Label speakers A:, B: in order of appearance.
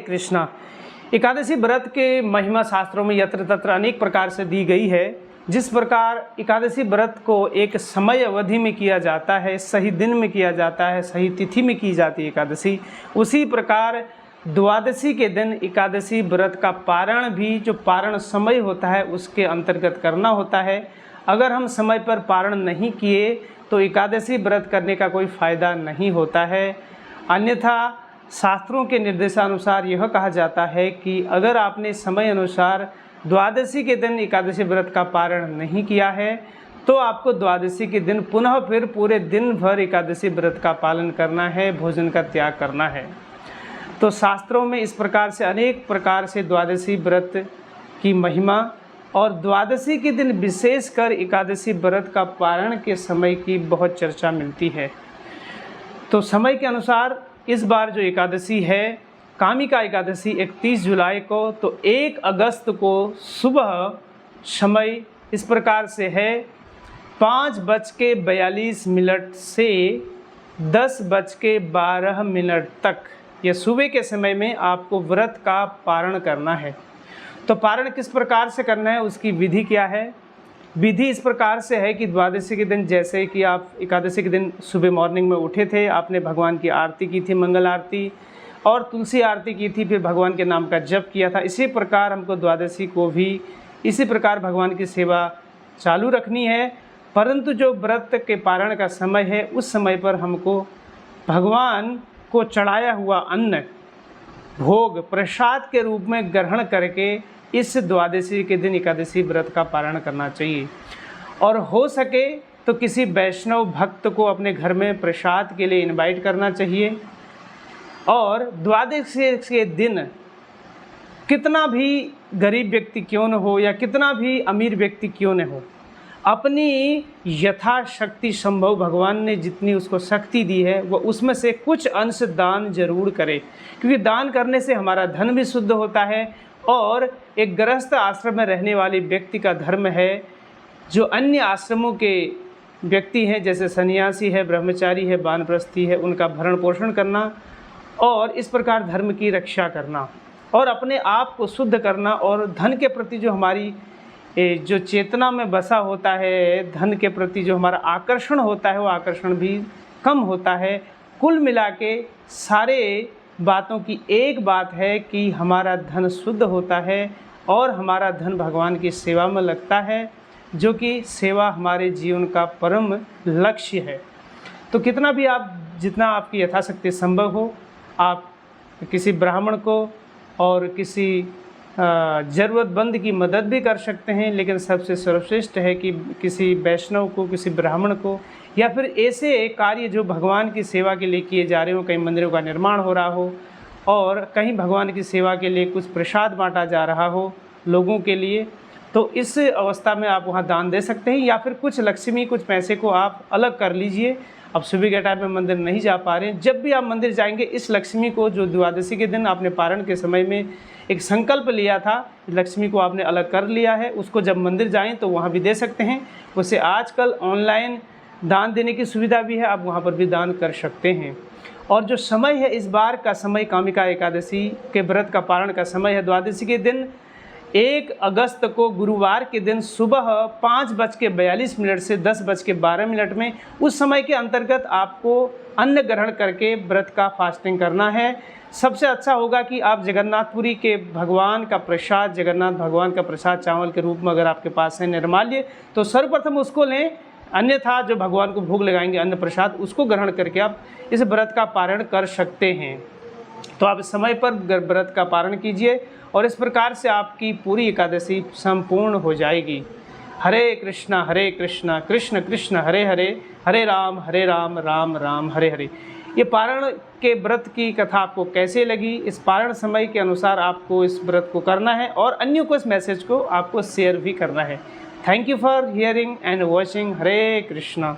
A: कृष्णा। एकादशी व्रत के महिमा शास्त्रों में यत्र तत्र अनेक प्रकार से दी गई है। जिस प्रकार एकादशी व्रत को एक समय अवधि में किया जाता है, सही दिन में किया जाता है, सही तिथि में की जाती है एकादशी, उसी प्रकार द्वादशी के दिन एकादशी व्रत का पारण भी जो पारण समय होता है उसके अंतर्गत करना होता है। अगर हम समय पर पारण नहीं किए तो एकादशी व्रत करने का कोई फ़ायदा नहीं होता है। अन्यथा शास्त्रों के निर्देशानुसार यह कहा जाता है कि अगर आपने समय अनुसार द्वादशी के दिन एकादशी व्रत का पारण नहीं किया है तो आपको द्वादशी के दिन पुनः फिर पूरे दिन भर एकादशी व्रत का पालन करना है, भोजन का त्याग करना है। तो शास्त्रों में इस प्रकार से अनेक प्रकार से द्वादशी व्रत की महिमा और द्वादशी के दिन विशेषकर एकादशी व्रत का पारण के समय की बहुत चर्चा मिलती है। तो समय के अनुसार इस बार जो एकादशी है कामिका एकादशी 31 जुलाई को, तो 1 अगस्त को सुबह समय इस प्रकार से है 5:42 से 10:12 तक। यह सुबह के समय में आपको व्रत का पारण करना है। तो पारण किस प्रकार से करना है, उसकी विधि क्या है? विधि इस प्रकार से है कि द्वादशी के दिन जैसे कि आप एकादशी के दिन सुबह मॉर्निंग में उठे थे, आपने भगवान की आरती की थी, मंगल आरती और तुलसी आरती की थी, फिर भगवान के नाम का जप किया था। इसी प्रकार हमको द्वादशी को भी इसी प्रकार भगवान की सेवा चालू रखनी है। परंतु जो व्रत के पारण का समय है उस समय पर हमको भगवान को चढ़ाया हुआ अन्न भोग प्रसाद के रूप में ग्रहण करके इस द्वादशी के दिन एकादशी व्रत का पारण करना चाहिए। और हो सके तो किसी वैष्णव भक्त को अपने घर में प्रसाद के लिए इनवाइट करना चाहिए। और द्वादशी के दिन कितना भी गरीब व्यक्ति क्यों न हो या कितना भी अमीर व्यक्ति क्यों न हो, अपनी यथाशक्ति संभव भगवान ने जितनी उसको शक्ति दी है वह उसमें से कुछ अंश दान जरूर करे, क्योंकि दान करने से हमारा धन भी शुद्ध होता है। और एक गृहस्थ आश्रम में रहने वाले व्यक्ति का धर्म है, जो अन्य आश्रमों के व्यक्ति हैं जैसे सन्यासी है, ब्रह्मचारी है, वानप्रस्थी है, उनका भरण पोषण करना और इस प्रकार धर्म की रक्षा करना और अपने आप को शुद्ध करना और धन के प्रति जो हमारी जो चेतना में बसा होता है, धन के प्रति जो हमारा आकर्षण होता है वो आकर्षण भी कम होता है। कुल मिला के सारे बातों की एक बात है कि हमारा धन शुद्ध होता है और हमारा धन भगवान की सेवा में लगता है, जो कि सेवा हमारे जीवन का परम लक्ष्य है। तो कितना भी आप जितना आपकी यथाशक्ति संभव हो, आप किसी ब्राह्मण को और किसी ज़रूरतमंद की मदद भी कर सकते हैं, लेकिन सबसे सर्वश्रेष्ठ है कि किसी वैष्णव को, किसी ब्राह्मण को या फिर ऐसे कार्य जो भगवान की सेवा के लिए किए जा रहे हो, कहीं मंदिरों का निर्माण हो रहा हो और कहीं भगवान की सेवा के लिए कुछ प्रसाद बांटा जा रहा हो लोगों के लिए, तो इस अवस्था में आप वहाँ दान दे सकते हैं। या फिर कुछ लक्ष्मी, कुछ पैसे को आप अलग कर लीजिए। अब सुबह के टाइम में मंदिर नहीं जा पा रहे हैं, जब भी आप मंदिर जाएंगे इस लक्ष्मी को जो द्वादशी के दिन आपने पारण के समय में एक संकल्प लिया था, लक्ष्मी को आपने अलग कर लिया है, उसको जब मंदिर जाएं तो वहाँ भी दे सकते हैं। उसे आजकल ऑनलाइन दान देने की सुविधा भी है, आप वहाँ पर भी दान कर सकते हैं। और जो समय है इस बार का समय कामिका एकादशी के व्रत का पारण का समय है द्वादशी के दिन 1 अगस्त को गुरुवार के दिन सुबह 5:42 से 10:12 में। उस समय के अंतर्गत आपको अन्न ग्रहण करके व्रत का फास्टिंग करना है। सबसे अच्छा होगा कि आप जगन्नाथपुरी के भगवान का प्रसाद, जगन्नाथ भगवान का प्रसाद चावल के रूप में अगर आपके पास है निर्माल्य, तो सर्वप्रथम उसको लें। अन्यथा जो भगवान को भोग लगाएंगे अन्न प्रसाद, उसको ग्रहण करके आप इस व्रत का पारण कर सकते हैं। तो आप समय पर व्रत का पारण कीजिए और इस प्रकार से आपकी पूरी एकादशी संपूर्ण हो जाएगी। हरे कृष्णा कृष्ण कृष्ण हरे हरे, हरे राम राम राम हरे हरे। ये पारण के व्रत की कथा आपको कैसे लगी? इस पारण समय के अनुसार आपको इस व्रत को करना है और अन्यों को इस मैसेज को आपको शेयर भी करना है। Thank you for hearing and watching. Hare Krishna.